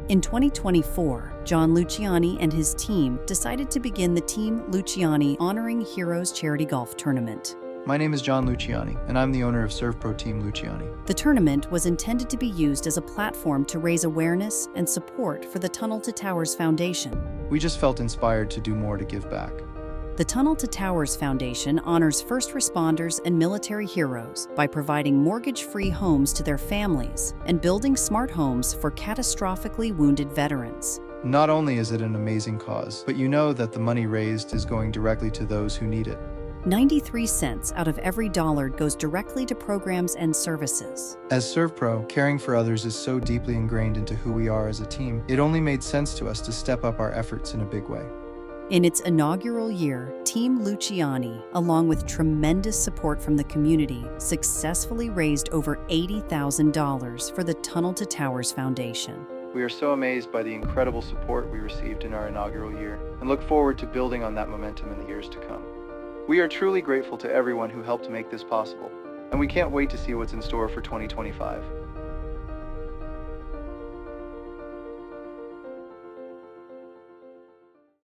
In 2024, John Luciani and his team decided to begin the Team Luciani Honoring Heroes Charity Golf Tournament. My name is John Luciani, and I'm the owner of SERVPRO Team Luciani. The tournament was intended to be used as a platform to raise awareness and support for the Tunnel to Towers Foundation. We just felt inspired to do more to give back. The Tunnel to Towers Foundation honors first responders and military heroes by providing mortgage-free homes to their families and building smart homes for catastrophically wounded veterans. Not only is it an amazing cause, but you know that the money raised is going directly to those who need it. 93 cents out of every dollar goes directly to programs and services. As SERVPRO, caring for others is so deeply ingrained into who we are as a team, it only made sense to us to step up our efforts in a big way. In its inaugural year, Team Luciani, along with tremendous support from the community, successfully raised over $80,000 for the Tunnel to Towers Foundation. We are so amazed by the incredible support we received in our inaugural year and look forward to building on that momentum in the years to come. We are truly grateful to everyone who helped make this possible, and we can't wait to see what's in store for 2025.